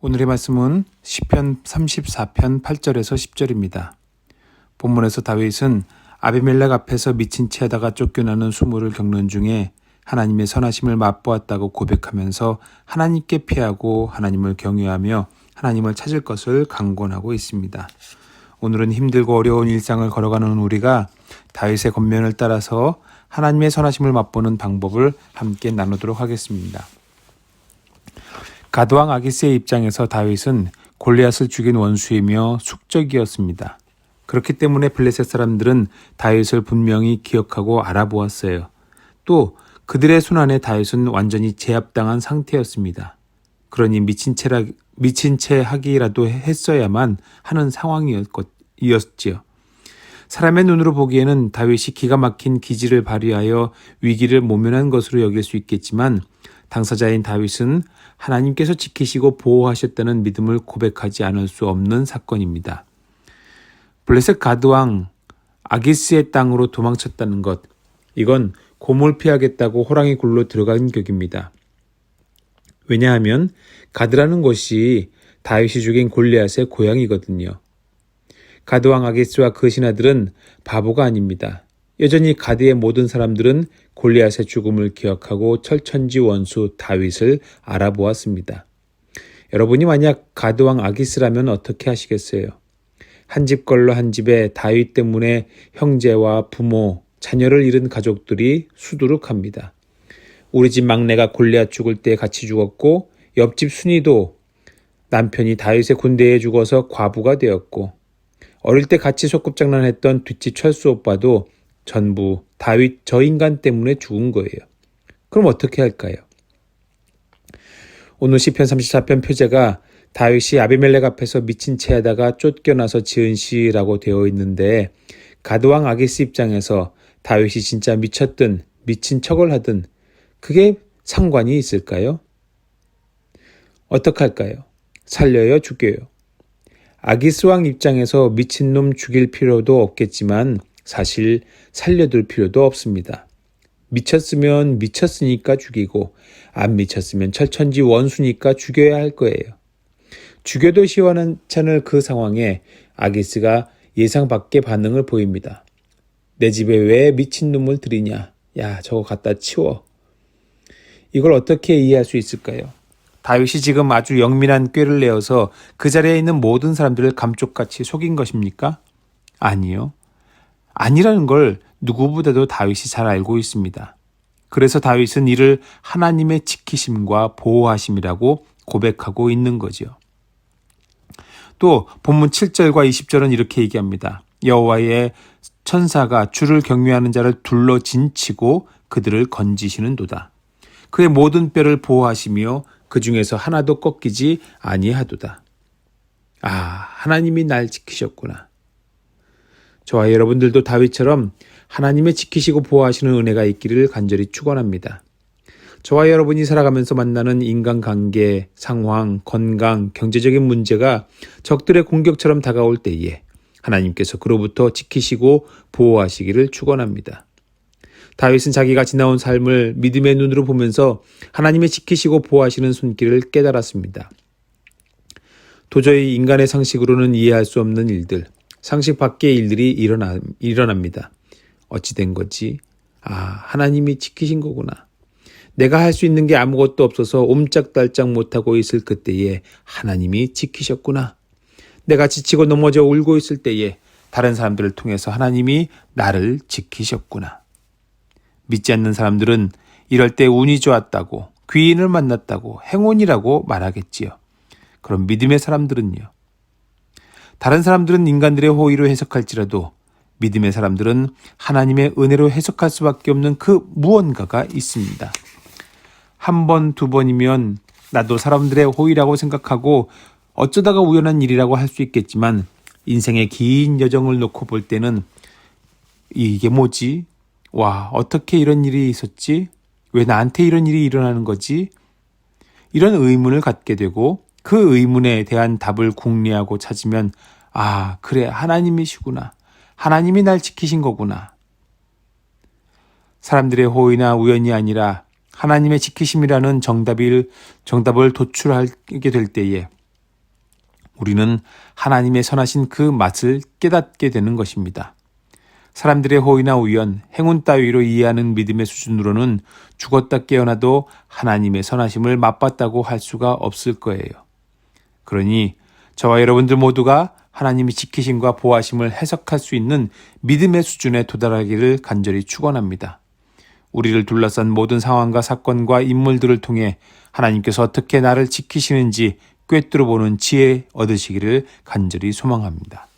오늘의 말씀은 시편 34편 8절에서 10절입니다. 본문에서 다윗은 아비멜렉 앞에서 미친 채 하다가 쫓겨나는 수모를 겪는 중에 하나님의 선하심을 맛보았다고 고백하면서 하나님께 피하고 하나님을 경외하며 하나님을 찾을 것을 강권하고 있습니다. 오늘은 힘들고 어려운 일상을 걸어가는 우리가 다윗의 권면을 따라서 하나님의 선하심을 맛보는 방법을 함께 나누도록 하겠습니다. 가드왕 아기스의 입장에서 다윗은 골리앗을 죽인 원수이며 숙적이었습니다. 그렇기 때문에 블레셋 사람들은 다윗을 분명히 기억하고 알아보았어요. 또 그들의 손안에 다윗은 완전히 제압당한 상태였습니다. 그러니 미친 채 하기라도 했어야만 하는 상황이었지요. 사람의 눈으로 보기에는 다윗이 기가 막힌 기지를 발휘하여 위기를 모면한 것으로 여길 수 있겠지만 당사자인 다윗은 하나님께서 지키시고 보호하셨다는 믿음을 고백하지 않을 수 없는 사건입니다. 블레셋 가드왕 아기스의 땅으로 도망쳤다는 것, 이건 곰을 피하겠다고 호랑이 굴로 들어간 격입니다. 왜냐하면 가드라는 곳이 다윗이 죽인 골리앗의 고향이거든요. 가드왕 아기스와 그 신하들은 바보가 아닙니다. 여전히 가드의 모든 사람들은 골리앗의 죽음을 기억하고 철천지 원수 다윗을 알아보았습니다. 여러분이 만약 가드왕 아기스라면 어떻게 하시겠어요? 한 집 걸러 한 집에 다윗 때문에 형제와 부모, 자녀를 잃은 가족들이 수두룩합니다. 우리 집 막내가 골리앗 죽을 때 같이 죽었고 옆집 순이도 남편이 다윗의 군대에 죽어서 과부가 되었고 어릴 때 같이 소꿉장난했던 뒷집 철수 오빠도 전부 다윗 저 인간 때문에 죽은 거예요. 그럼 어떻게 할까요? 오늘 시편 34편 표제가 다윗이 아비멜렉 앞에서 미친 채 하다가 쫓겨나서 지은 시라고 되어 있는데 가드왕 아기스 입장에서 다윗이 진짜 미쳤든 미친 척을 하든 그게 상관이 있을까요? 어떡할까요? 살려요? 죽여요? 아기스 왕 입장에서 미친놈 죽일 필요도 없겠지만 사실 살려둘 필요도 없습니다. 미쳤으면 미쳤으니까 죽이고 안 미쳤으면 철천지 원수니까 죽여야 할 거예요. 죽여도 시원찮을 그 상황에 아기스가 예상 밖의 반응을 보입니다. 내 집에 왜 미친놈을 들이냐? 야, 저거 갖다 치워. 이걸 어떻게 이해할 수 있을까요? 다윗이 지금 아주 영민한 꾀를 내어서 그 자리에 있는 모든 사람들을 감쪽같이 속인 것입니까? 아니요. 아니라는 걸 누구보다도 다윗이 잘 알고 있습니다. 그래서 다윗은 이를 하나님의 지키심과 보호하심이라고 고백하고 있는 거지요. 또 본문 7절과 20절은 이렇게 얘기합니다. 여호와의 천사가 주를 경외하는 자를 둘러 진치고 그들을 건지시는도다. 그의 모든 뼈를 보호하시며 그 중에서 하나도 꺾이지 아니하도다. 아, 하나님이 날 지키셨구나. 저와 여러분들도 다윗처럼 하나님의 지키시고 보호하시는 은혜가 있기를 간절히 축원합니다. 저와 여러분이 살아가면서 만나는 인간관계, 상황, 건강, 경제적인 문제가 적들의 공격처럼 다가올 때에 하나님께서 그로부터 지키시고 보호하시기를 축원합니다. 다윗은 자기가 지나온 삶을 믿음의 눈으로 보면서 하나님의 지키시고 보호하시는 손길을 깨달았습니다. 도저히 인간의 상식으로는 이해할 수 없는 일들, 상식 밖의 일들이 일어납니다. 어찌 된 거지? 아, 하나님이 지키신 거구나. 내가 할 수 있는 게 아무것도 없어서 옴짝달짝 못하고 있을 그때에 하나님이 지키셨구나. 내가 지치고 넘어져 울고 있을 때에 다른 사람들을 통해서 하나님이 나를 지키셨구나. 믿지 않는 사람들은 이럴 때 운이 좋았다고, 귀인을 만났다고, 행운이라고 말하겠지요. 그럼 믿음의 사람들은요? 다른 사람들은 인간들의 호의로 해석할지라도 믿음의 사람들은 하나님의 은혜로 해석할 수밖에 없는 그 무언가가 있습니다. 한 번, 두 번이면 나도 사람들의 호의라고 생각하고 어쩌다가 우연한 일이라고 할 수 있겠지만 인생의 긴 여정을 놓고 볼 때는 이게 뭐지? 와, 어떻게 이런 일이 있었지? 왜 나한테 이런 일이 일어나는 거지? 이런 의문을 갖게 되고 그 의문에 대한 답을 궁리하고 찾으면 아, 그래, 하나님이시구나. 하나님이 날 지키신 거구나. 사람들의 호의나 우연이 아니라 하나님의 지키심이라는 정답을 도출하게 될 때에 우리는 하나님의 선하신 그 맛을 깨닫게 되는 것입니다. 사람들의 호의나 우연, 행운 따위로 이해하는 믿음의 수준으로는 죽었다 깨어나도 하나님의 선하심을 맛봤다고 할 수가 없을 거예요. 그러니 저와 여러분들 모두가 하나님이 지키심과 보호하심을 해석할 수 있는 믿음의 수준에 도달하기를 간절히 축원합니다. 우리를 둘러싼 모든 상황과 사건과 인물들을 통해 하나님께서 어떻게 나를 지키시는지 꿰뚫어 보는 지혜 얻으시기를 간절히 소망합니다.